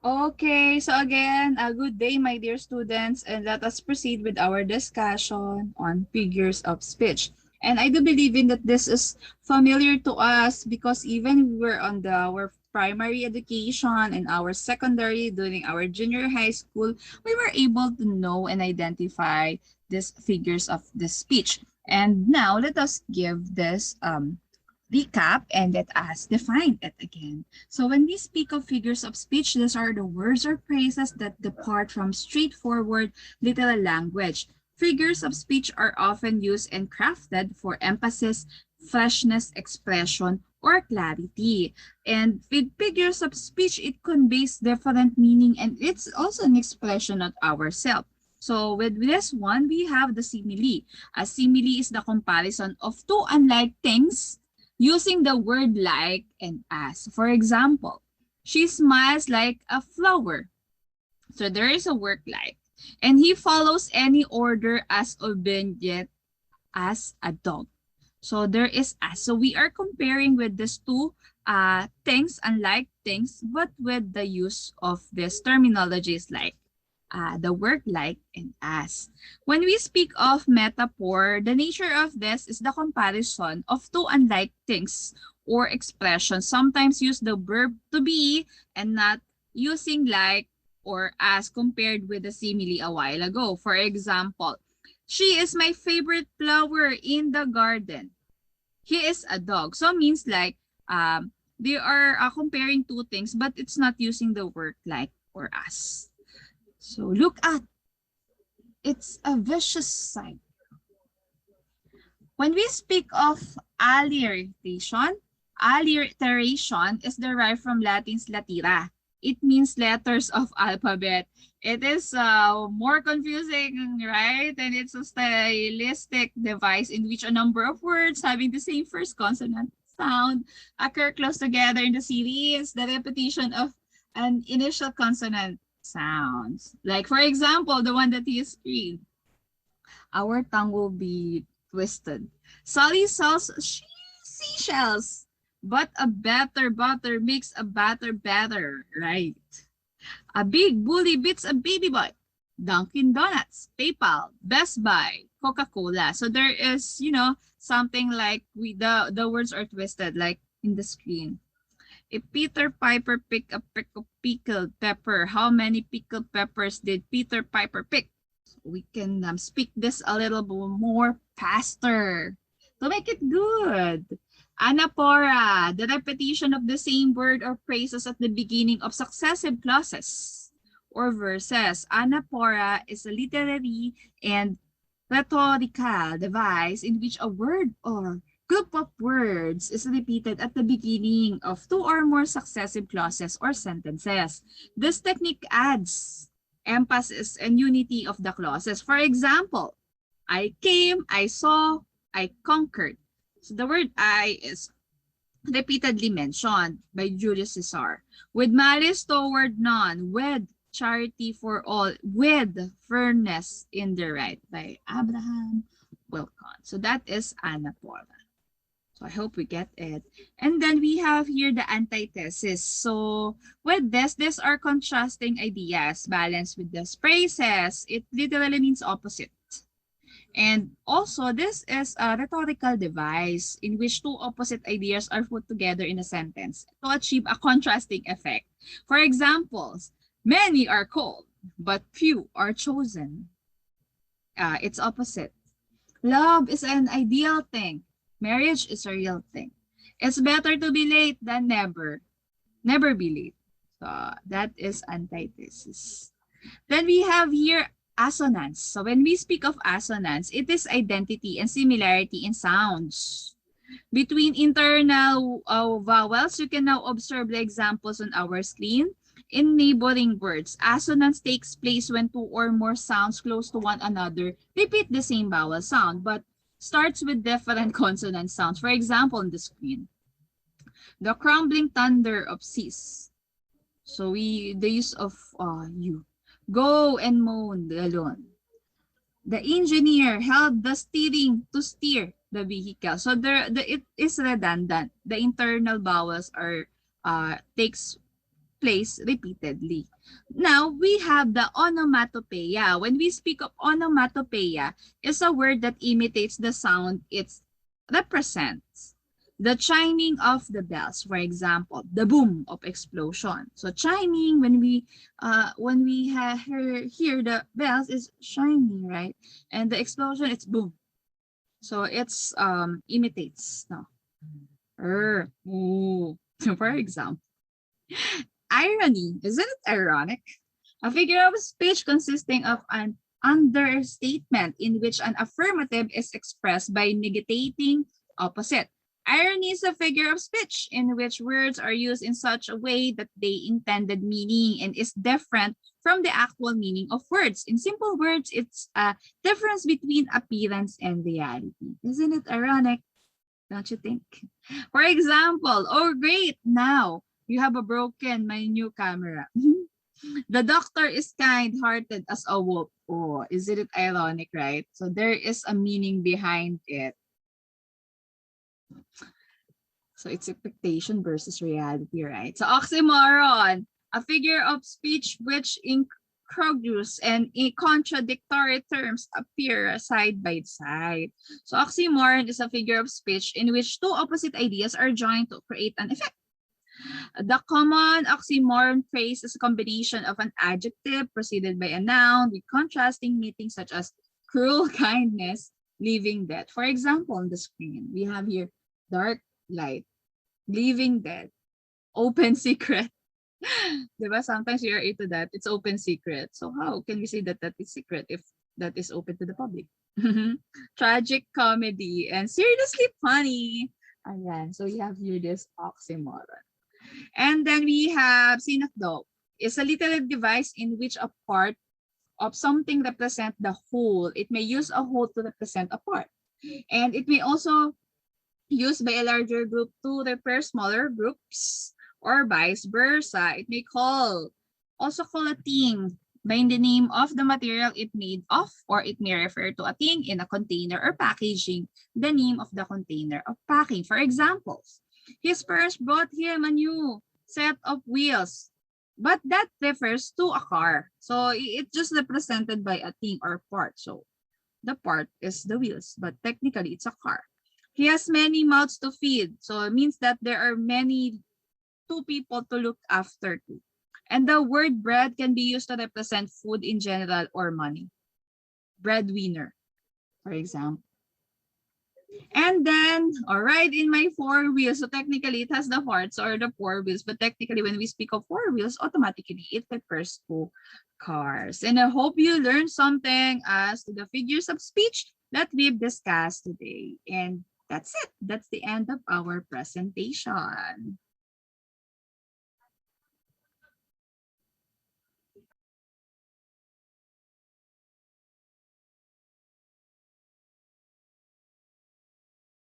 Okay, so again, a good day, my dear students, and let us proceed with our discussion on figures of speech. And I do believe in that this is familiar to us because even we were on our primary education and our secondary during our junior high school, we were able to know and identify these figures of the speech. And now let us give this recap and let us define it again. So when we speak of figures of speech, these are the words or phrases that depart from straightforward literal language. Figures of speech are often used and crafted for emphasis, freshness, expression, or clarity. And with figures of speech, it conveys different meaning and it's also an expression of ourselves. So with this one, we have the simile. A simile is the comparison of two unlike things using the word like and as. For example, she smiles like a flower. So there is a word like. And he follows any order as obedient as a dog. So there is as. So we are comparing with these two things, unlike things, but with the use of these terminologies like the word like and as. When we speak of metaphor, the nature of this is the comparison of two unlike things or expressions. Sometimes use the verb to be and not using like or as compared with the simile a while ago. For example, she is my favorite flower in the garden. He is a dog. So means like they are comparing two things, but it's not using the word like or as. So look at, it's a vicious cycle. When we speak of alliteration is derived from Latin's latera. It means letters of alphabet. It is more confusing, right? And it's a stylistic device in which a number of words having the same first consonant sound occur close together in the series. The repetition of an initial consonant sounds. Like, for example, the one that you screened. Our tongue will be twisted. Sally sells seashells, but a better butter makes a batter better, right? A big bully beats a baby boy. Dunkin' Donuts, PayPal, Best Buy, Coca-Cola. So there is, something like the words are twisted like in the screen. If Peter Piper picked a peck of pickled pepper, how many pickled peppers did Peter Piper pick? So we can speak this a little bit more faster to make it good. Anaphora, the repetition of the same word or phrases at the beginning of successive clauses or verses. Anaphora is a literary and rhetorical device in which a word or group of words is repeated at the beginning of two or more successive clauses or sentences. This technique adds emphasis and unity of the clauses. For example, I came, I saw, I conquered. So the word I is repeatedly mentioned by Julius Caesar. With malice toward none, with charity for all, with fairness in the right by Abraham Wilcon. So that is Anaphora. So I hope we get it. And then we have here the antithesis. So with this, these are contrasting ideas balanced with the phrases. It literally means opposite. And also, this is a rhetorical device in which two opposite ideas are put together in a sentence to achieve a contrasting effect. For examples, many are called, but few are chosen. It's opposite. Love is an ideal thing. Marriage is a real thing. It's better to be late than never. Never be late. So that is antithesis. Then we have here assonance. So when we speak of assonance, it is identity and similarity in sounds. Between internal vowels, you can now observe the examples on our screen. In neighboring words, assonance takes place when two or more sounds close to one another repeat the same vowel sound, but starts with different consonant sounds. For example, on the screen, the crumbling thunder of seas. So the use of you. Go and moan the lawn. The engineer held the steering to steer the vehicle. So it is redundant. The internal vowels are takes place repeatedly. Now, we have the onomatopeia. When we speak of onomatopeia, it's a word that imitates the sound it represents. The chiming of the bells, for example, the boom of explosion. So chiming, when we hear the bells, is chiming, right? And the explosion, it's boom. So it's imitates. No. Ooh. For example, irony. Isn't it ironic? A figure of speech consisting of an understatement in which an affirmative is expressed by negating opposite. Irony is a figure of speech in which words are used in such a way that they intended meaning and is different from the actual meaning of words. In simple words, it's a difference between appearance and reality. Isn't it ironic? Don't you think? For example, oh great, now you have a broken my new camera. The doctor is kind-hearted as a wolf. Oh, isn't it ironic, right? So there is a meaning behind it. So it's expectation versus reality, right? So oxymoron, a figure of speech which incongruous and contradictory terms appear side by side. So oxymoron is a figure of speech in which two opposite ideas are joined to create an effect. The common oxymoron phrase is a combination of an adjective preceded by a noun with contrasting meanings such as cruel kindness, living death. For example, on the screen, we have here dark light, living death, open secret. Diba? Sometimes we are into that. It's open secret. So how can we say that that is secret if that is open to the public? Tragic comedy and seriously funny. Ayan. So we have here this oxymoron. And then we have synecdoche. It's a literary device in which a part of something represent the whole. It may use a whole to represent a part. And it may also used by a larger group to repair smaller groups or vice versa. It may also call a thing by the name of the material it made of, or it may refer to a thing in a container or packaging, the name of the container of packing. For examples, his parents brought him a new set of wheels, but that refers to a car. So it's just represented by a thing or part. So the part is the wheels, but technically it's a car. He has many mouths to feed. So it means that there are two people to look after too. And the word bread can be used to represent food in general or money. Breadwinner, for example. And then, all right, in my four wheels, so technically it has the hearts or the four wheels, but technically when we speak of four wheels, automatically it refers to cars. And I hope you learned something as to the figures of speech that we've discussed today. And that's it. That's the end of our presentation.